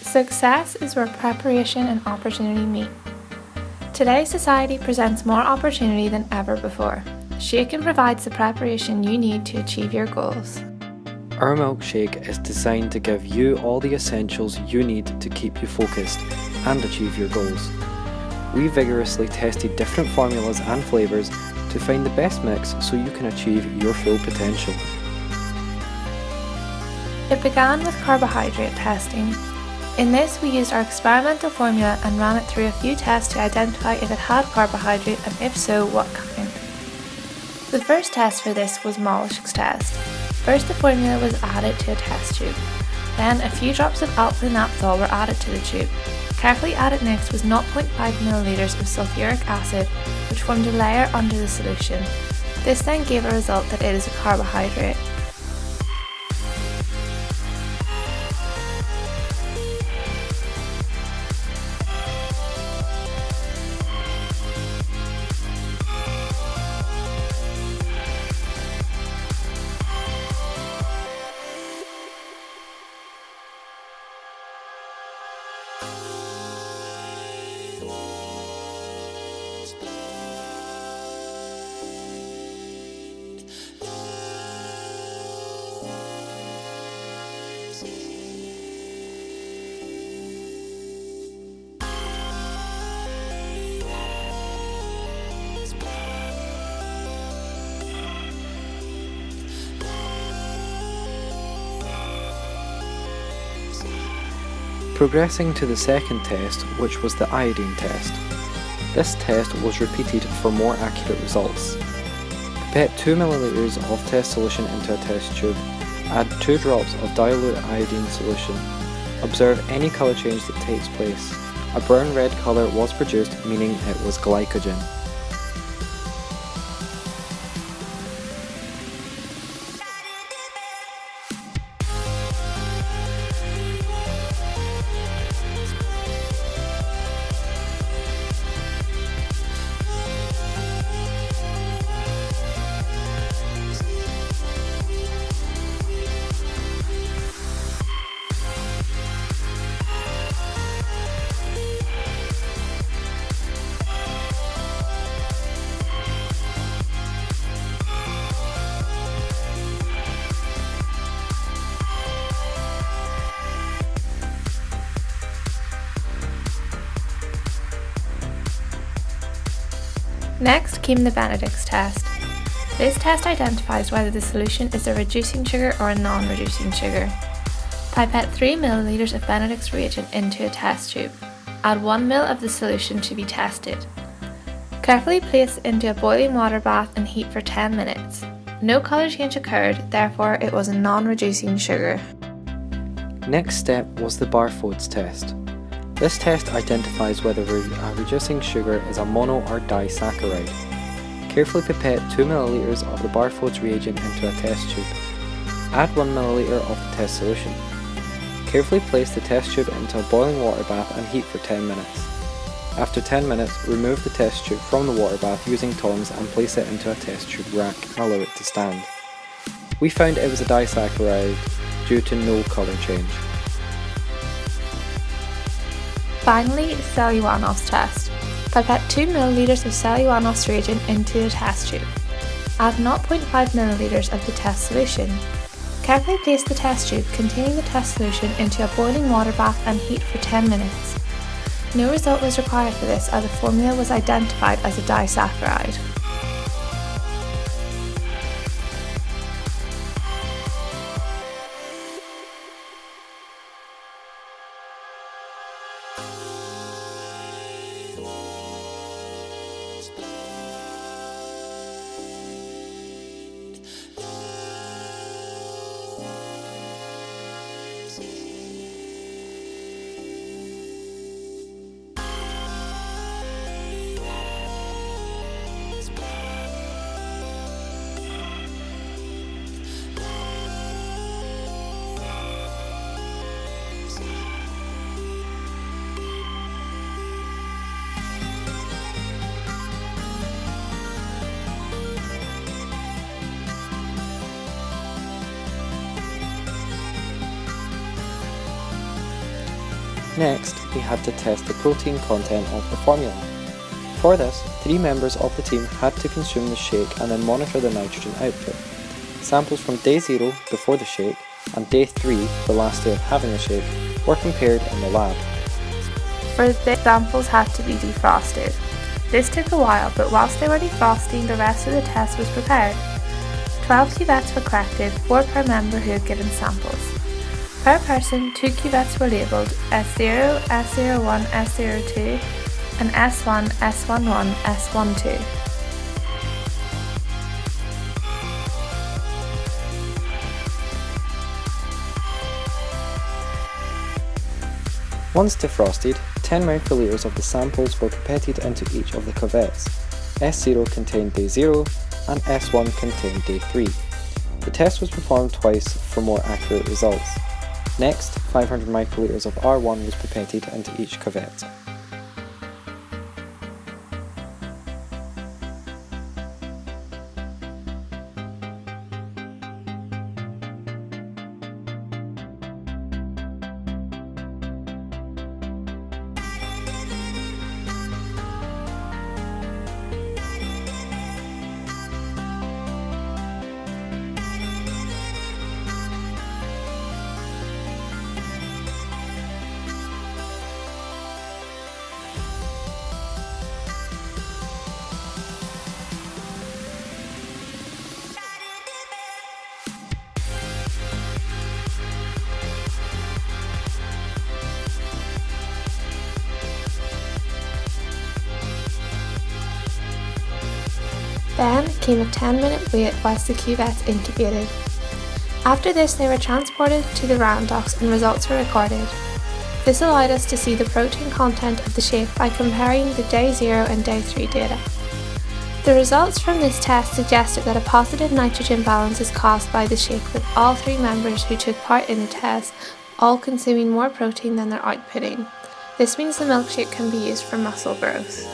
Success is where preparation and opportunity meet. Today's society presents more opportunity than ever before. ShaKen provides the preparation you need to achieve your goals. Our milkshake is designed to give you all the essentials you need to keep you focused and achieve your goals. We vigorously tested different formulas and flavours to find the best mix so you can achieve your full potential. It began with carbohydrate testing. In this, we used our experimental formula and ran it through a few tests to identify if it had carbohydrate and if so, what kind. The first test for this was Mollusk's test. First, the formula was added to a test tube. Then, a few drops of alpha-naphtol were added to the tube. Carefully added next was 0.5 ml of sulfuric acid, which formed a layer under the solution. This then gave a result that it is a carbohydrate. Progressing to the second test, which was the iodine test. This test was repeated for more accurate results. Pipette 2 ml of test solution into a test tube. Add 2 drops of dilute iodine solution. Observe any colour change that takes place. A brown-red colour was produced, meaning it was glycogen. Next came the Benedict's test. This test identifies whether the solution is a reducing sugar or a non-reducing sugar. Pipette 3 ml of Benedict's reagent into a test tube. Add 1 ml of the solution to be tested. Carefully place into a boiling water bath and heat for 10 minutes. No colour change occurred, therefore it was a non-reducing sugar. Next step was the Barfoed's test. This test identifies whether a reducing sugar is a mono or disaccharide. Carefully pipette 2 ml of the Barfoed's reagent into a test tube. Add 1 ml of the test solution. Carefully place the test tube into a boiling water bath and heat for 10 minutes. After 10 minutes, remove the test tube from the water bath using tongs and place it into a test tube rack and allow it to stand. We found it was a disaccharide due to no colour change. Finally, Celluanov's test. Pipette 2 ml of Celluanov's reagent into the test tube. Add 0.5 ml of the test solution. Carefully place the test tube containing the test solution into a boiling water bath and heat for 10 minutes. No result was required for this as the formula was identified as a disaccharide. Next, we had to test the protein content of the formula. For this, 3 members of the team had to consume the shake and then monitor the nitrogen output. Samples from day 0 before the shake and day 3, the last day of having the shake, were compared in the lab. For this, samples had to be defrosted. This took a while, but whilst they were defrosting, the rest of the test was prepared. 12 cuvettes were collected, 4 per member who had given samples. Per person, 2 cuvettes were labelled S0, S01, S02 and S1, S11, S12. Once defrosted, 10 microliters of the samples were pipetted into each of the cuvettes. S0 contained day 0 and S1 contained day 3. The test was performed twice for more accurate results. Next, 500 microliters of R1 was pipetted into each cuvette. Then came a 10-minute wait whilst the cuvettes incubated. After this, they were transported to the Randox and results were recorded. This allowed us to see the protein content of the shake by comparing the day 0 and day 3 data. The results from this test suggested that a positive nitrogen balance is caused by the shake, with all 3 members who took part in the test all consuming more protein than they're outputting. This means the milkshake can be used for muscle growth.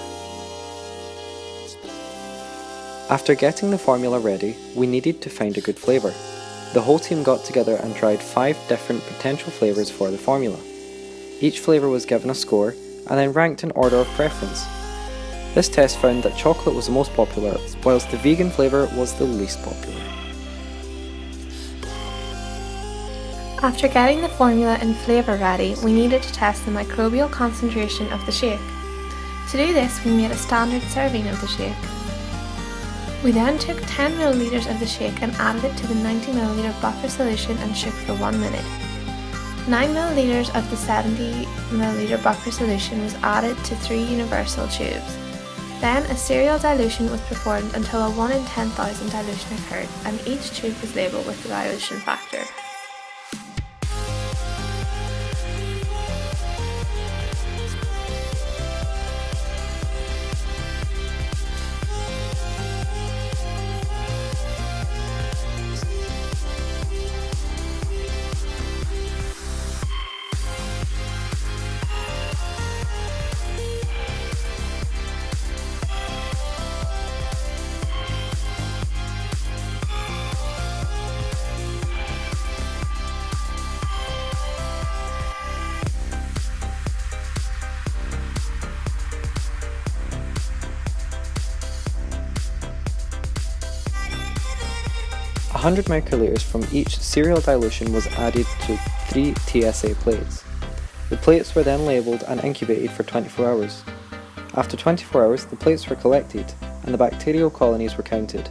After getting the formula ready, we needed to find a good flavour. The whole team got together and tried 5 different potential flavours for the formula. Each flavour was given a score and then ranked in order of preference. This test found that chocolate was the most popular, whilst the vegan flavour was the least popular. After getting the formula and flavour ready, we needed to test the microbial concentration of the shake. To do this, we made a standard serving of the shake. We then took 10 ml of the shake and added it to the 90 ml buffer solution and shook for 1 minute. 9 ml of the 70 ml buffer solution was added to 3 universal tubes. Then a serial dilution was performed until a 1 in 10,000 dilution occurred, and each tube was labelled with the dilution factor. A 100 microliters from each serial dilution was added to 3 TSA plates. The plates were then labelled and incubated for 24 hours. After 24 hours, the plates were collected and the bacterial colonies were counted.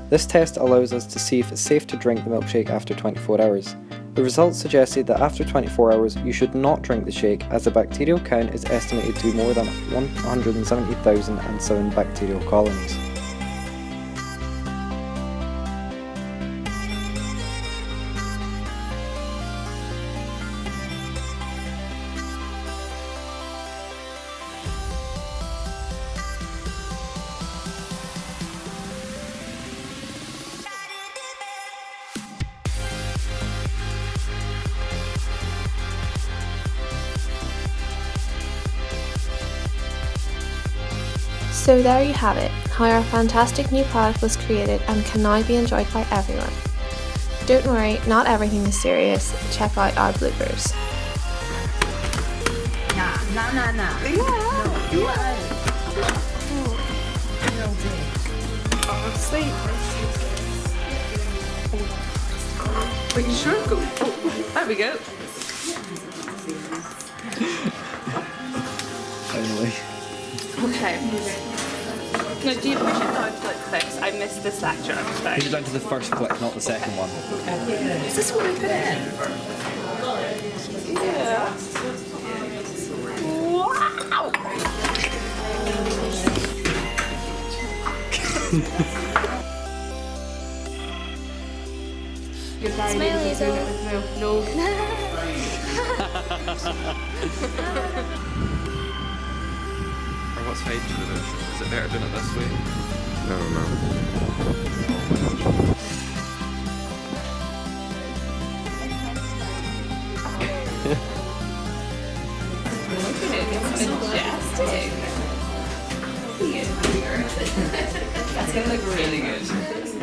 This test allows us to see if it's safe to drink the milkshake after 24 hours. The results suggested that after 24 hours you should not drink the shake, as the bacterial count is estimated to be more than 170,007 bacterial colonies. So there you have it, how our fantastic new product was created and can now be enjoyed by everyone. Don't worry, not everything is serious. Check out our bloopers. Nah. Yeah. Oh, sweet. Wait, sure, go. Oh, there we go. Finally. Okay. Now, do you push it down to like clicks? I missed this lecture. I'm sorry. Push it down to the first click, not the second one. Is this what we put in? Yeah. Wow. Smile, Hazel. No. Or what's hyped with it? Is it better doing it this way? I don't know. Look at it. It's majestic. That's gonna look really good.